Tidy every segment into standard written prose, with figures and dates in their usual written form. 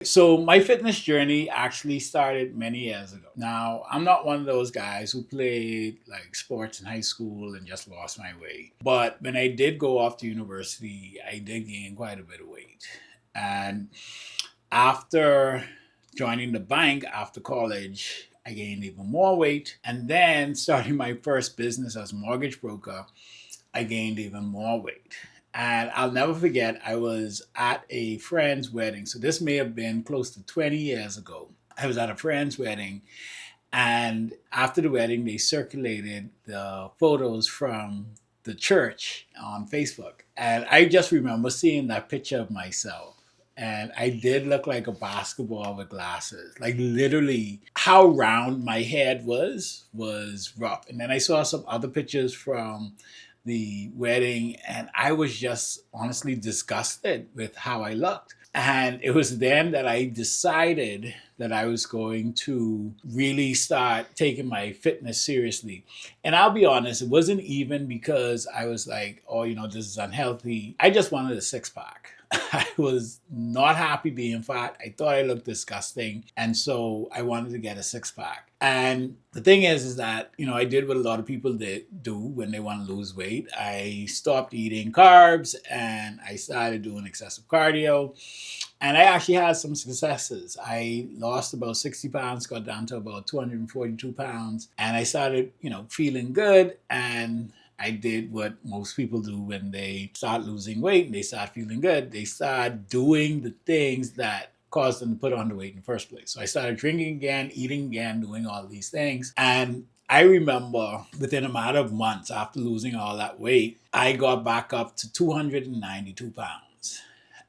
So my fitness journey actually started many years ago. Now, I'm not one of those guys who played like sports in high school and just lost my weight. But when I did go off to university, I did gain quite a bit of weight. And after joining the bank after college, I gained even more weight. And then starting my first business as a mortgage broker, I gained even more weight. And I'll never forget, I was at a friend's wedding. So this may have been close to 20 years ago. I was at a friend's wedding, and after the wedding, they circulated the photos from the church on Facebook. And I just remember seeing that picture of myself. And I did look like a basketball with glasses. Like literally how round my head was rough. And then I saw some other pictures from the wedding, and I was just honestly disgusted with how I looked. And it was then that I decided that I was going to really start taking my fitness seriously. And I'll be honest, it wasn't even because I was like, oh, this is unhealthy. I just wanted a six pack. I was not happy being fat. I thought I looked disgusting. And so I wanted to get a six pack. And the thing is that, I did what a lot of people do when they want to lose weight. I stopped eating carbs and I started doing excessive cardio. And I actually had some successes. I lost about 60 pounds, got down to about 242 pounds. And I started, feeling good. And I did what most people do when they start losing weight and they start feeling good. They start doing the things that caused them to put on the weight in the first place. So I started drinking again, eating again, doing all these things. And I remember within a matter of months after losing all that weight, I got back up to 292 pounds.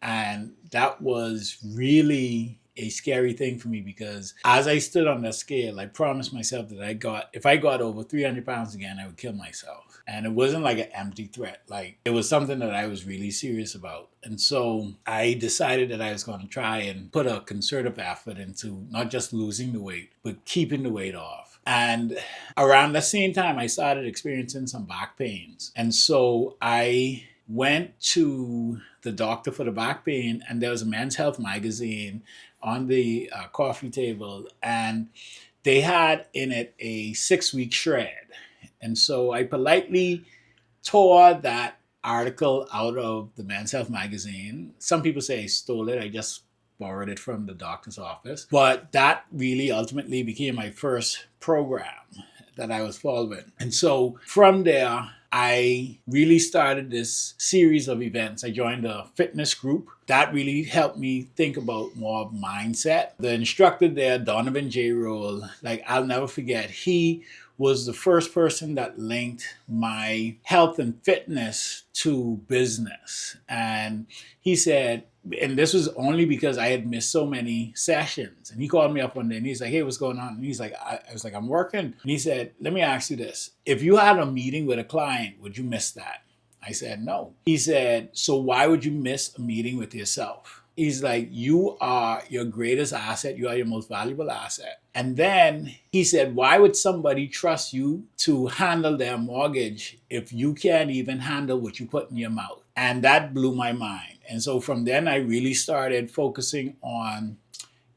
And that was really a scary thing for me because as I stood on that scale, I promised myself that if I got over 300 pounds again, I would kill myself. And it wasn't like an empty threat. Like it was something that I was really serious about. And so I decided that I was going to try and put a concerted effort into not just losing the weight, but keeping the weight off. And around the same time, I started experiencing some back pains. And so I went to the doctor for the back pain, and there was a Men's Health magazine on the coffee table, and they had in it a 6-week shred. And so I politely tore that article out of the Men's Health magazine. Some people say I stole it. I just borrowed it from the doctor's office. But that really ultimately became my first program that I was following. And so from there, I really started this series of events. I joined a fitness group. That really helped me think about more mindset. The instructor there, Donovan J. Roll, I'll never forget, he was the first person that linked my health and fitness to business. And he said, and this was only because I had missed so many sessions. And he called me up one day and he's like, hey, what's going on? And he's like, I was like, I'm working. And he said, let me ask you this. If you had a meeting with a client, would you miss that? I said, no. He said, so why would you miss a meeting with yourself? He's like, you are your greatest asset. You are your most valuable asset. And then he said, why would somebody trust you to handle their mortgage if you can't even handle what you put in your mouth? And that blew my mind. And so from then I really started focusing on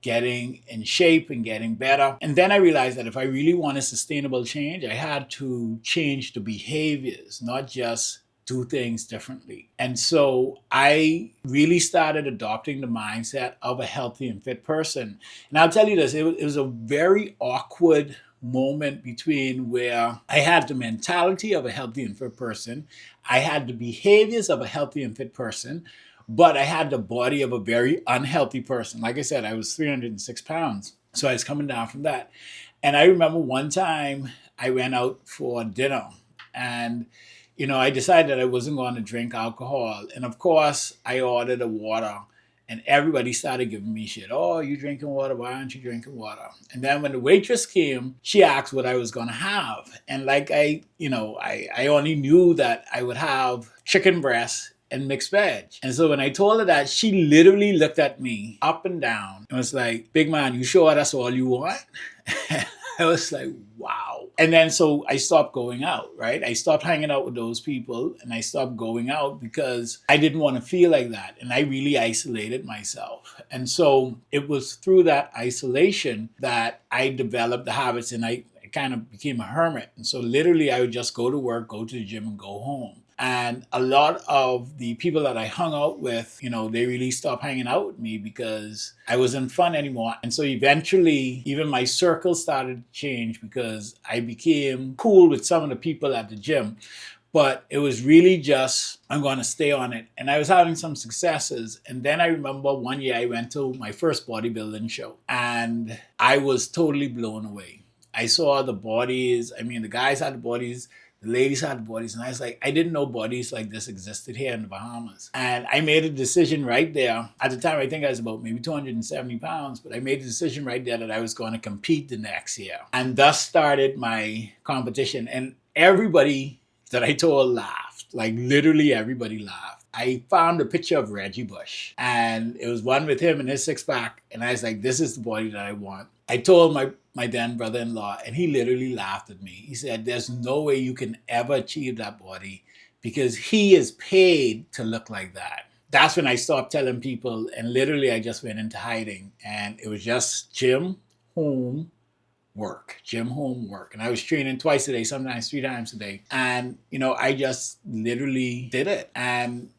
getting in shape and getting better. And then I realized that if I really wanted sustainable change, I had to change the behaviors, not just do things differently. And so I really started adopting the mindset of a healthy and fit person. And I'll tell you this, it was a very awkward moment between where I had the mentality of a healthy and fit person, I had the behaviors of a healthy and fit person, but I had the body of a very unhealthy person. Like I said, I was 306 pounds. So I was coming down from that. And I remember one time I went out for dinner and I decided that I wasn't going to drink alcohol. And of course, I ordered a water and everybody started giving me shit. Oh, you drinking water? Why aren't you drinking water? And then when the waitress came, she asked what I was going to have. And I only knew that I would have chicken breast and mixed veg. And so when I told her that, she literally looked at me up and down and was like, big man, you sure that's all you want? I was like, wow. And then so I stopped going out, right? I stopped hanging out with those people and I stopped going out because I didn't want to feel like that. And I really isolated myself. And so it was through that isolation that I developed the habits, and I kind of became a hermit. And so literally I would just go to work, go to the gym, and go home. And a lot of the people that I hung out with, they really stopped hanging out with me because I wasn't fun anymore. And so eventually, even my circle started to change because I became cool with some of the people at the gym. But it was really just, I'm going to stay on it. And I was having some successes. And then I remember one year I went to my first bodybuilding show and I was totally blown away. I saw the bodies. I mean, the guys had the bodies. The ladies had bodies, and I was like, I didn't know bodies like this existed here in the Bahamas. And I made a decision right there. At the time, I think I was about maybe 270 pounds, but I made a decision right there that I was going to compete the next year. And thus started my competition. And everybody that I told laughed, like literally everybody laughed. I found a picture of Reggie Bush, and it was one with him and his six pack. And I was like, this is the body that I want. I told my then brother-in-law, and he literally laughed at me. He said, there's no way you can ever achieve that body because he is paid to look like that. That's when I stopped telling people, and literally I just went into hiding. And it was just gym, home, work, gym, home, work. And I was training twice a day, sometimes 3 times a day. And, I just literally did it. And,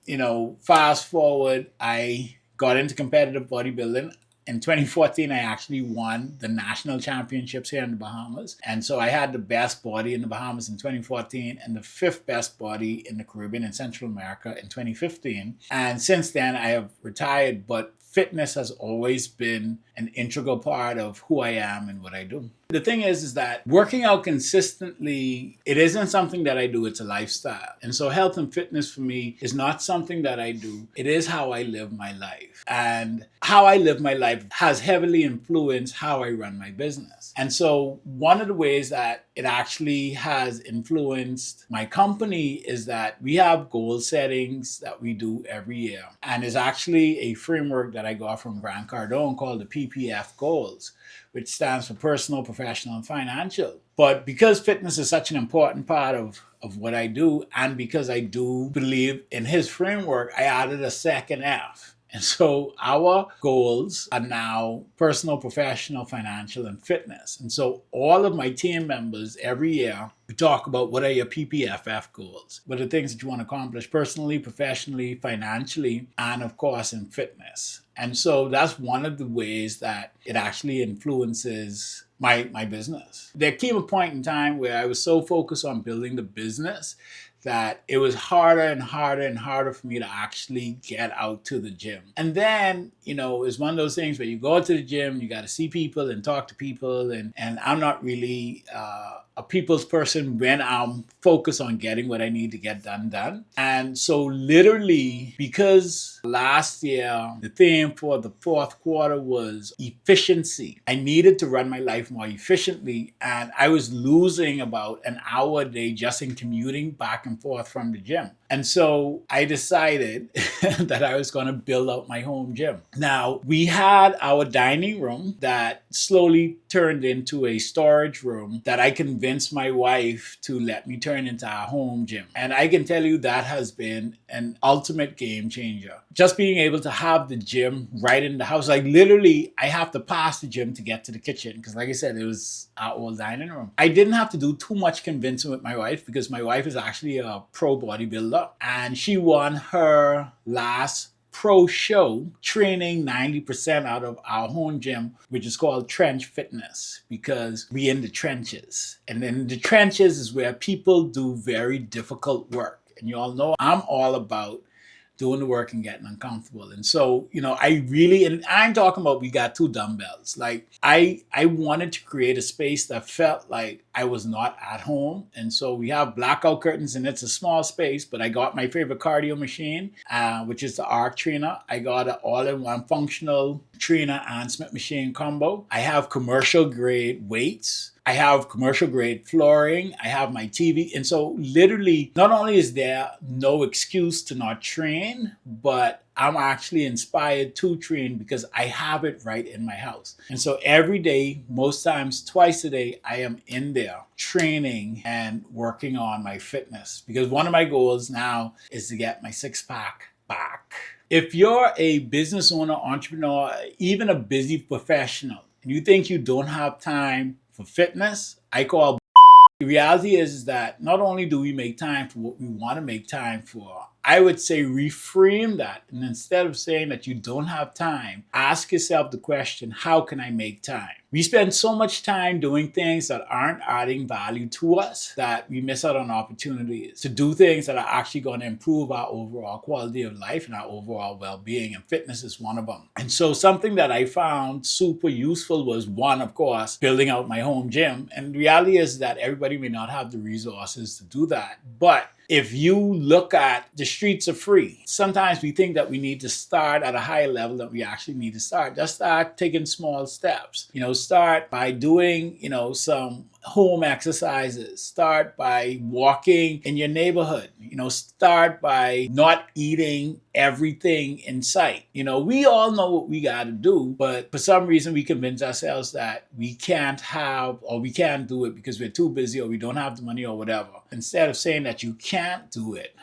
fast forward, I got into competitive bodybuilding. In 2014, I actually won the National Championships here in the Bahamas. And so I had the best body in the Bahamas in 2014 and the 5th best body in the Caribbean and Central America in 2015. And since then, I have retired, but fitness has always been an integral part of who I am and what I do. The thing is that working out consistently, it isn't something that I do, it's a lifestyle. And so health and fitness for me is not something that I do, it is how I live my life. And how I live my life has heavily influenced how I run my business. And so one of the ways that it actually has influenced my company is that we have goal settings that we do every year. And it's actually a framework that I got from Grant Cardone called the PPF goals, which stands for personal, professional, and financial. But because fitness is such an important part of what I do, and because I do believe in his framework, I added a second F. And so our goals are now personal, professional, financial, and fitness. And so all of my team members every year, we talk about what are your PPFF goals? What are the things that you want to accomplish personally, professionally, financially, and of course in fitness. And so that's one of the ways that it actually influences my business. There came a point in time where I was so focused on building the business that it was harder and harder and harder for me to actually get out to the gym. And then, it's one of those things where you go to the gym, you got to see people and talk to people. And I'm not really a people's person when I'm focused on getting what I need to get done. And so literally, because last year, the theme for the 4th quarter was efficiency. I needed to run my life more efficiently. And I was losing about an hour a day just in commuting back and forth from the gym. And so I decided that I was going to build out my home gym. Now, we had our dining room that slowly turned into a storage room that I convinced my wife to let me turn into our home gym. And I can tell you that has been an ultimate game changer. Just being able to have the gym right in the house. Like literally, I have to pass the gym to get to the kitchen because like I said, it was our old dining room. I didn't have to do too much convincing with my wife because my wife is actually a pro bodybuilder and she won her last pro show training 90% out of our home gym, which is called Trench Fitness, because we in the trenches. And in the trenches is where people do very difficult work. And you all know I'm all about doing the work and getting uncomfortable. And so, and I'm talking about we got 2 dumbbells. Like I wanted to create a space that felt like I was not at home. And so we have blackout curtains and it's a small space, but I got my favorite cardio machine, which is the Arc Trainer. I got an all-in-one functional trainer and Smith machine combo. I have commercial grade weights. I have commercial grade flooring. I have my TV. And so literally, not only is there no excuse to not train, but I'm actually inspired to train because I have it right in my house. And so every day, most times twice a day, I am in there training and working on my fitness, because one of my goals now is to get my six pack back. If you're a business owner, entrepreneur, even a busy professional, and you think you don't have time for fitness, I call the reality is that not only do we make time for what we want to make time for, I would say reframe that. And instead of saying that you don't have time, ask yourself the question, how can I make time? We spend so much time doing things that aren't adding value to us that we miss out on opportunities to do things that are actually going to improve our overall quality of life and our overall well-being. And fitness is one of them. And so something that I found super useful was, one, of course, building out my home gym. And the reality is that everybody may not have the resources to do that. But if you look at the streets are free, sometimes we think that we need to start at a higher level than we actually need to start. Just start taking small steps. Start by doing, some home exercises. Start by walking in your neighborhood. Start by not eating everything in sight. We all know what we got to do, but for some reason we convince ourselves that we can't have, or we can't do it because we're too busy or we don't have the money or whatever. Instead of saying that you can't do it,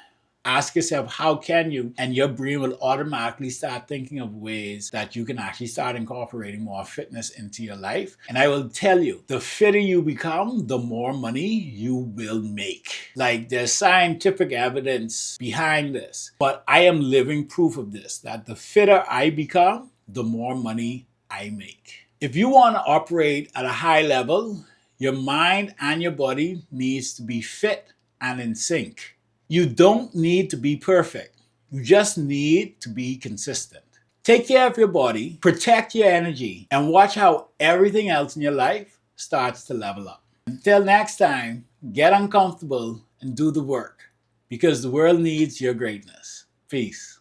ask yourself, how can you? And your brain will automatically start thinking of ways that you can actually start incorporating more fitness into your life. And I will tell you, the fitter you become, the more money you will make. Like, there's scientific evidence behind this, but I am living proof of this, that the fitter I become, the more money I make. If you want to operate at a high level, your mind and your body needs to be fit and in sync. You don't need to be perfect. You just need to be consistent. Take care of your body, protect your energy, and watch how everything else in your life starts to level up. Until next time, get uncomfortable and do the work, because the world needs your greatness. Peace.